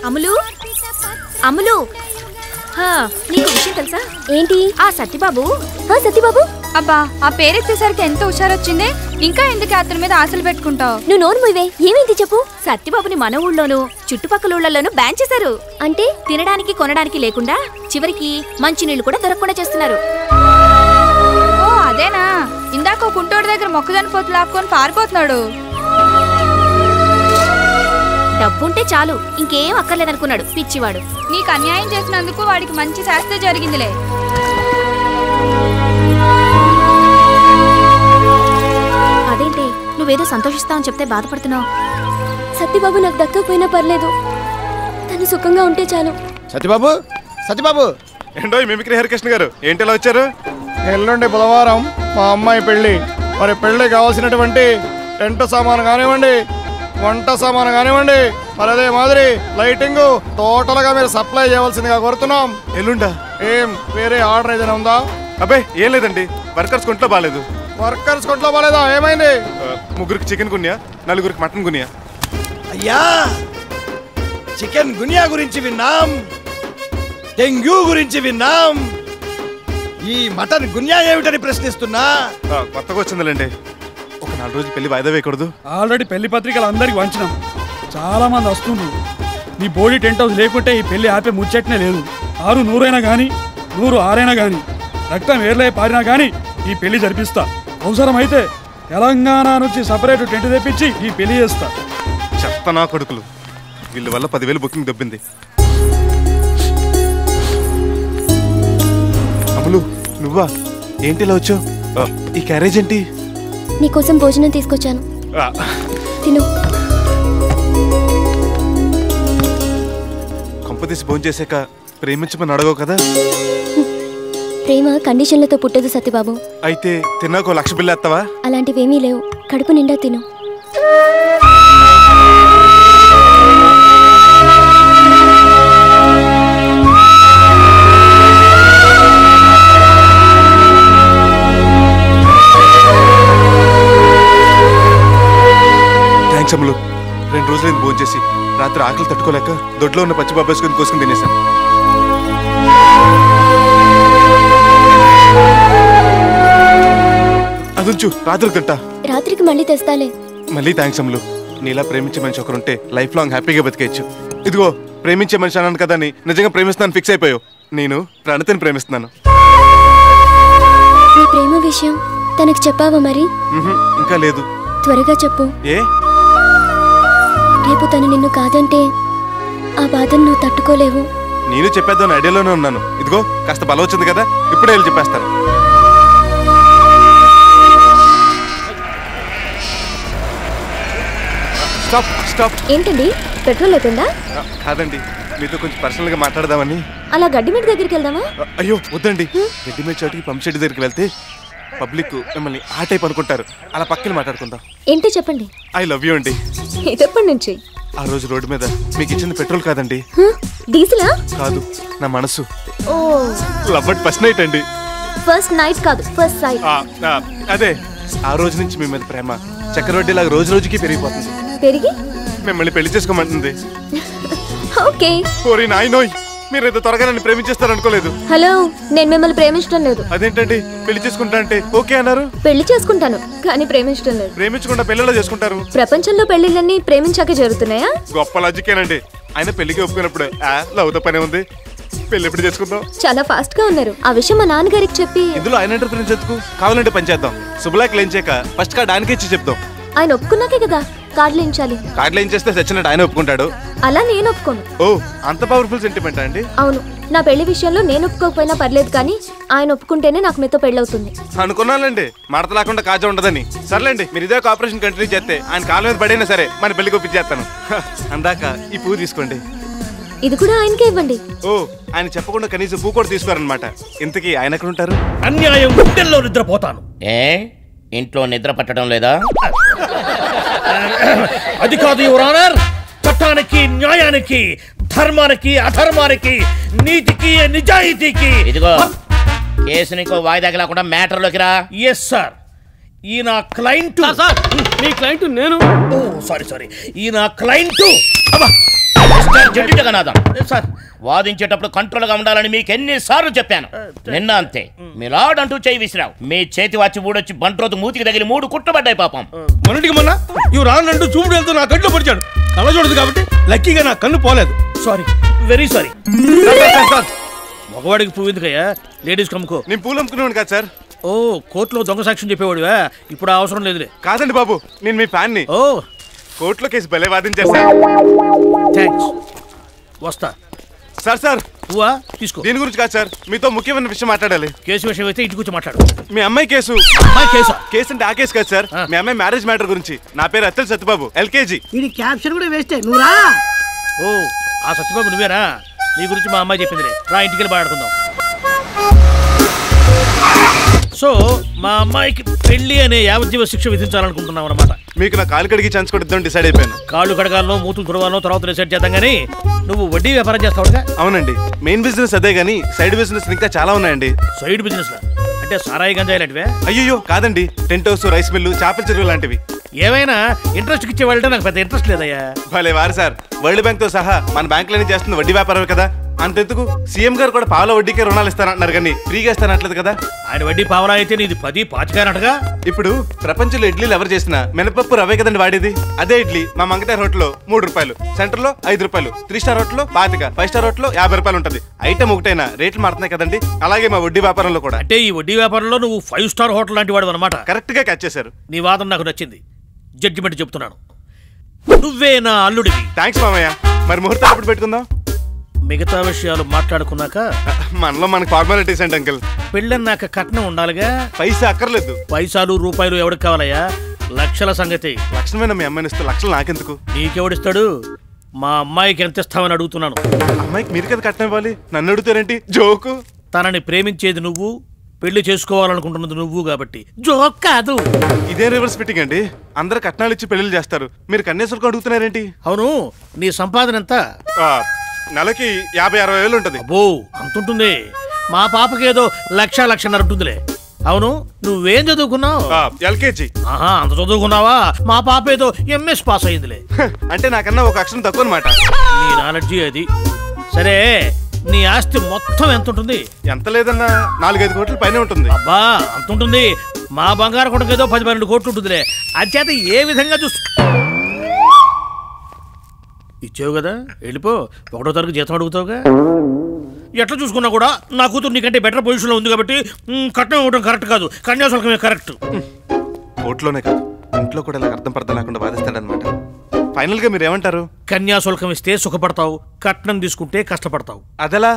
అమలు అమలు నీకు విషయం తెలుసా? ఏంటి? ఆ సత్యబాబు. సత్యబాబు? అబ్బా, ఆ పేరెత్తేసరికి ఎంత హుషారొచ్చింది. ఇంకా ఎందుకు అతని మీద ఆశలు పెట్టుకుంటావు? నువ్వు నోరు మూయవే. ఏమైంది చెప్పు. సత్యబాబుని మన ఊళ్ళోను చుట్టుపక్కల ఊళ్ళలోనూ బ్యాన్ చేశారు. అంటే తినడానికి కొనడానికి లేకుండా చివరికి మంచినీళ్లు కూడా దొరకకుండా చేస్తున్నారు. ఓ అదేనా? ఇందాక కుంటోడి దగ్గర మొక్కజొన్న పొత్తు లాక్కొని పారిపోతున్నాడు. డబ్బుంటే చాలు, ఇంకేం అక్కర్లేదనుకున్నాడు పిచ్చివాడు. నీకు అన్యాయం చేసినందుకు వాడికి మంచి శాస్త్ర జరిగిందిలే. అదేంటి నువ్వేదో సంతోషిస్తావని చెప్తే బాధపడుతున్నావు? సత్యబాబు నాకు దక్కకపోయినా పర్లేదు, తను సుఖంగా ఉంటే చాలు. సత్యబాబు, సత్యబాబు. ఏంటో మిమిక్రీ హరికృష్ణ గారు, ఏంటి ఇలా వచ్చారు? ఎల్లుండి బుధవారం మా అమ్మాయి పెళ్ళి. మరి పెళ్ళి కావాల్సినటువంటి టెంట్ సామాను కానివ్వండి, వంట సామాను కానివ్వండి, మరి అదే మాదిరి లైటింగ్ టోటల్ గా మీరు సప్లై చేయవలసిందిగా కోరుతున్నాం. ఎల్లుండా? ఏం వేరే ఆర్డర్ ఏదైనా ఉందా? అబ్బే ఏం లేదండి, వర్కర్స్ కొంట్లో బాగాలేదు. వర్కర్స్ కొంట్లో బాగాలేదా? ఏమైంది? ముగ్గురికి చికెన్ గున్యా, నలుగురికి మటన్ గున్యా. అయ్యా, చికెన్ గునియా గురించి విన్నాం, డెంగ్యూ గురించి విన్నాం, ఈ మటన్ గున్యా ఏమిటని ప్రశ్నిస్తున్నా. కొత్తగా వచ్చిందిలేండి, ఒక 4 రోజులు పెళ్లి వాయిదా వేయకూడదు? ఆల్రెడీ పెళ్లి పత్రికలు అందరికి వంచినాం, చాలా మంది వస్తుండ్రు. నీ బోడీ టెంట్ హౌస్ లేకుంటే ఈ పెళ్లి ఆపే ముచ్చట్నే లేదు. 6 100 గాని 100 6 గాని రక్తం ఏర్లే పారినా గాని ఈ పెళ్లి జరిపిస్తా. అవసరమైతే తెలంగాణ నుంచి సపరేట్ టెంట్ తెప్పించి ఈ పెళ్లి చేస్తా. చెత్త నా కొడుకులు, వీళ్ళ వల్ల 10,000 బుకింగ్ దొబ్బింది. అమలు నువ్వా? ఏంటి ఇలా వచ్చావు? ఈ క్యారేజ్ ఏంటి? నీకోసం భోజనం తీసుకొచ్చాను, తిను. కొంపదీసి భోజనం చేశాక ప్రేమించమని అడగవు కదా? ప్రేమ కండిషన్లతో పుట్టదు సత్యబాబు. అయితే తిన్నాక 1,00,000 బిల్లు వేస్తావా? అలాంటివేమీ లేవు, కడుపు నిండా తిను. థ్యాంక్స్ అమ్ములు. 2 రోజులైంది భోజనం చేసి, రాత్రి ఆకలి తట్టుకోలేక దొడ్లో ఉన్న పచ్చి బాబేసుకొని కోసుకుని తినేశాను. అదుంచు, రాత్రి తింటా. రాత్రికి మళ్ళీ తెస్తాలే. మళ్ళీ థ్యాంక్స్ అమ్ములు. నీలా ప్రేమించే మనిషి ఒకరుంటే లైఫ్ లాంగ్ హ్యాపీగా బతికేయచ్చు. ఇదిగో ప్రేమించే మనిషి అన్నాను కదా అని నిజంగా ప్రేమిస్తున్నాను ఫిక్స్ అయిపోయావు. నేను ప్రణతిని ప్రేమిస్తున్నాను. ఈ ప్రేమ విషయం తనకు చెప్పావా మరి? ఇంకా లేదు. త్వరగా చెప్పు. ఏ? రేపు తను నిన్ను కాదంటే ఆ బాధను నువ్వు తట్టుకోలేవు. నేను చెప్పేద్దాను ఐడియాలోనే ఉన్నాను. ఇదిగో కాస్త బలం వచ్చింది కదా, ఇప్పుడే వెళ్ళి చెప్పేస్తాను. Stop stop. ఏంటండి, పెట్రోల్ అయిపోయిందా? కాదండి, మీతో కొంచెం పర్సనల్ గా మాట్లాడదామని. అలా గడ్డిమేట దగ్గరికి వెళ్దామా? అయ్యో వద్దండి, రెడ్డిమేడ్ చోటికి పంప్ షెడ్ దగ్గరికి వెళ్తే పబ్లిక్ మిమ్మల్ని ఆ టైప్ అనుకుంటారు. అలా పక్కన మాట్లాడుకుందాం. ఏంటో చెప్పండి. ఐ లవ్ యూ అండి. ఎప్పటి నుంచి? ఆ రోజు రోడ్డు మీద మీకు ఇచ్చింది పెట్రోల్ కాదండి, డీజిలా? కాదు, నా మనసు. ఓ, లవ్ అట్ ఫస్ట్ నైట్ అండి. ఫస్ట్ నైట్ కాదు, ఫస్ట్ సైట్. అదే, ఆ రోజు నుంచి మీ మీద ప్రేమ చక్రవడ్డీలాగా రోజు రోజుకి పెరిగిపోతుంది. పెరిగి మిమ్మల్ని పెళ్లి చేసుకోమంటుంది. ఓకే. ఓరి నాయనోయ్, మీరు ఏదో త్వరగా నన్ను ప్రేమించేస్తారనుకోలేదు. హలో, నేను మిమ్మల్ని ప్రేమించడం లేదు. అదేంటండి, పెళ్లి చేసుకుంటా అంటే ఓకే అన్నారు. పెళ్లి చేసుకుంటాను కానీ ప్రేమించడం లేదు. ప్రేమించకుండా పెళ్ళిలో చేసుకుంటారు. ప్రపంచంలో పెళ్లిళ్ళన్నీ ప్రేమించాకే జరుగుతున్నాయా? గొప్ప లాజికేనండి. ఆయన పెళ్లికి ఒప్పుకున్నప్పుడు లవ్ తో పనే ఉంది, పెళ్లి ఎప్పుడు చేసుకుందాం. చాలా ఫాస్ట్ గా ఉన్నారు. ఆ విషయం మా నాన్నగారికి చెప్పి. ఇందులో ఆయన ఎంటర్ప్రెన్యూర్ ఎందుకు? కావాలంటే పని చేద్దాం. శుభలాక్ లేం చేయక ఫస్ట్ కార్డ్ ఆయనకి ఇచ్చి చెప్దాం. ఆయన ఒప్పుకున్నాకే కదా కార్డులు ఇచ్చాలి. కార్డులు ఏం చేస్తే చచ్చినట్టు ఆయన ఒప్పుకుంటాడు. అలా నేను ఒప్పుకోను. ఓ, అంత పవర్ఫుల్ సెంటిమెంట్ అండి? అవును, నా పెళ్లి విషయంలో నేను ఒప్పుకోకపోయినా పర్లేదు, కానీ ఆయన ఒప్పుకుంటేనే నాకు మీతో పెళ్ళవుతుంది. అనుకున్నానండి, మడత లేకుండా కాజా ఉండదని. సర్లేండి, మీరు ఇదే ఆపరేషన్ కంటిన్యూ చేస్తే ఆయన కాళ్ళ మీద పడైనా సరే మన పెళ్లికి ఒప్పించేస్తాను. అందాక ఈ పువ్వు తీసుకోండి. ఇది కూడా ఆయనకే ఇవ్వండి. ఓ, ఆయన చెప్పకుండా కనీసం పువ్వు కూడా తీసుకోరనమాట. ఇంతకీ ఆయన ఎక్కడ ఉంటారు? అన్యాయం గుండెల్లో నిద్రపోతాను. ఇంట్లో నిద్ర పట్టడం లేదా? అది కాదు యువర్ ఆనర్, చట్టానికి న్యాయానికి, ధర్మానికి అధర్మానికి, నీతికి నిజాయితీకి. ఇదిగో కేసు నీకు వాయిదాకి లేకుండా మ్యాటర్లోకి రా. Yes sir. ఈ నా క్లయింట్. మీ క్లయింట్ నేను. ఓ సారీ, ఈ నా క్లయింట్ జడ్జి జగన్నాథం సార్ వాదించేటప్పుడు కంట్రోల్ గా ఉండాలని మీకు ఎన్నిసార్లు చెప్పాను. నిన్న అంతే మీ లాడ్ అంటూ చేయి విసిరావు. మీ చేతి వచ్చి ఊడొచ్చి బంట్రోతు మూతికి తగిలి 3 కుట్టబడ్డాయి పాపం. మొన్నటికి మొన్న ఇవి రానంటూ చూపుడు వెళ్తూ నా కళ్ళు పొడిచాడు. కళ్ళ చూడదు కాబట్టి లక్కీగా నా కన్ను పోలేదు. Sorry, very sorry. మగవాడికి పువ్వు ఎందుకయ్యా, లేడీస్ కమ్ముకో. నేను పూలు అమ్ముకునేవాడు కాదు సార్. ఓ, కోర్టులో దొంగ సాక్ష్యం చెప్పేవాడువా? ఇప్పుడు అవసరం లేదులే. కాదండి బాబు, నేను మీ ఫ్యాన్ని. ఓ, కోర్టులో కేసు భలే వాదించారు సార్. థ్యాంక్స్. వస్తా. సార్ పువ్వా తీసుకో. దీని గురించి కాదు సార్, మీతో ముఖ్యమైన విషయం మాట్లాడాలి. కేసు విషయం అయితే ఇంటికి వచ్చి మాట్లాడు. మీ అమ్మాయి కేసు. అమ్మాయి కేసా? కేసు అంటే ఆ కేసు కాదు సార్, మీ అమ్మాయి మ్యారేజ్ మ్యాటర్ గురించి. నా పేరు అత్తల్ సత్యబాబు, LKG. ఇది క్యాప్షన్ కూడా వేస్తే నువ్వురా. ఓ, ఆ సత్యబాబు నువ్వేనా? నీ గురించి మా అమ్మాయి చెప్పిందిలే. రా ఇంటికి వెళ్ళి మాట్లాడుకుందాం. సో మా అమ్మాయికి పెళ్లి అనే యావజ్జీవ శిక్ష విధించాలనుకుంటున్నాం అన్నమాట. మీకు నా కాలు కడిగి ఛాన్స్ కూడా ఇద్దాం డిసైడ్ అయిపోయాను. కాళ్ళు కడగాలను, మూతులు తుడవాలను తర్వాత డిసైడ్ చేద్దాం. కానీ నువ్వు వడ్డీ వ్యాపారం చేస్తావుగా? అవునండి, మెయిన్ బిజినెస్ అదే గానీ సైడ్ బిజినెస్ ఇంకా చాలా ఉన్నాయండి. సైడ్ బిజినెస్ అంటే సారాయి గంజాయి లాంటివే? అయ్యో కాదండి, టెంట్ హౌస్, రైస్ మిల్లు, చేపల చెరువు లాంటివి. ఏమైనా ఇంట్రెస్ట్ ఇచ్చే వాళ్ళంటే నాకు పెద్ద ఇంట్రెస్ట్ లేదయ్యా. భలే వారు సార్, వరల్డ్ బ్యాంక్ తో సహా మన బ్యాంకులన్నీ చేస్తుంది వడ్డీ వ్యాపారమే కదా. అంతెందుకు సీఎం గారు కూడా పావుల వడ్డీకే రుణాలు ఇస్తారంటున్నారు కానీ ఫ్రీగా ఇస్తానట్లేదు కదా. ఆయన వడ్డీ పావలా అయితే నీది 10-25 ఇప్పుడు ప్రపంచంలో ఇడ్లీలు ఎవరు చేసినా మినపప్పు రవే కదండి వాడేది. అదే ఇడ్లీ మా మంగటార్ హోటల్లో 3 రూపాయలు, సెంటర్ లో 5 రూపాయలు, 3 స్టార్ హోటల్లో 25, 5 స్టార్ హోటల్లో 50 రూపాయలు ఉంటుంది. ఐటమ్ ఒకటైనా రేట్లు మారుతున్నాయి కదండి. అలాగే మా వడ్డీ వ్యాపారంలో కూడా. అంటే ఈ వడ్డీ వ్యాపారంలో నువ్వు 5 స్టార్ హోటల్ లాంటి వాడు అనమాట. కరెక్ట్ గా క్యాచ్ చేశారు. నీ వాదన నాకు నచ్చింది. జడ్జిమెంట్ చెప్తున్నాను, నువ్వే నా అల్లుడివి. థ్యాంక్స్ మామయ్య. మరి ముహూర్తం ఎప్పుడు పెట్టుకుందాం? మిగతా విషయాలు మాట్లాడుకున్నాక. మనలో మనకు ఫార్మాలిటీస్ అండి అంకుల్. పెళ్ళన్నాక కట్నం ఉండాలిగా. పైసా అక్కర్లేదు. పైసాలు రూపాయలు ఎవరికి కావాలయ్యా? లక్షల సంగతి. లక్షణమైన మీ అమ్మాయిని ఇస్తే లక్షలు నాకెందుకు? నీకెవడిస్తాడు? మా అమ్మాయికి ఎంత ఇస్తామని అడుగుతున్నాను. అమ్మాయికి మీరు కదా కట్నం ఇవ్వాలి, నన్ను అడుగుతారేంటి? జోకు. తనని ప్రేమించేది నువ్వు, పెళ్లి చేసుకోవాలనుకుంటున్నది నువ్వు కాబట్టి జోక్ కాదు. ఇదే రివర్స్ ఫిట్టింగ్ అండి. అందరు కట్నాలు ఇచ్చి పెళ్లి చేస్తారు, మీరు కన్యాశుల్కం అడుగుతున్నారేంటి? అవును, నీ సంపాదన ఎంత? నెలకి 50-60 వేలు ఉంటుంది. అబ్బో, అంతుంటుంది. మా పాపకి ఏదో 1,00,000-1,50,000 ఉంటుందిలే. అవును, నువ్వేం చదువుకున్నావు? LKG. ఆహా, అంత చదువుకున్నావా? మా పాప ఏదో MS పాస్ అయ్యిందిలే. అంటే నాకన్నా ఒక అక్షరం తక్కువ అనమాట. నీ నాలెడ్జి అది. సరే, నీ ఆస్తి మొత్తం ఎంత ఉంటుంది? ఎంత లేదన్నా 4-5 కోట్ల పైన ఉంటుంది. అబ్బా, అంత ఉంటుంది. మా బంగారు కొడుకు ఏదో 10-12 కోట్లు ఉంటుందిలే. అచేత ఏ విధంగా ఇచ్చావు కదా, వెళ్ళిపో. 1వ తరగతి జీతం అడుగుతావుగా. ఎట్లా చూసుకున్నా కూడా నా కూతురు నీకంటే బెటర్ పొజిషన్లో ఉంది కాబట్టి కట్నం ఇవ్వడం కరెక్ట్ కాదు, కన్యాశుల్కమే కరెక్ట్. కోర్టులోనే కాదు, ఇంట్లో కూడా ఇలా అర్థం పడతా లేకుండా బాధిస్తాడనమాట. ఫైనల్ గా మీరు ఏమంటారు? కన్యాశుల్కం ఇస్తే సుఖపడతావు, కట్నం తీసుకుంటే కష్టపడతావు. అదలా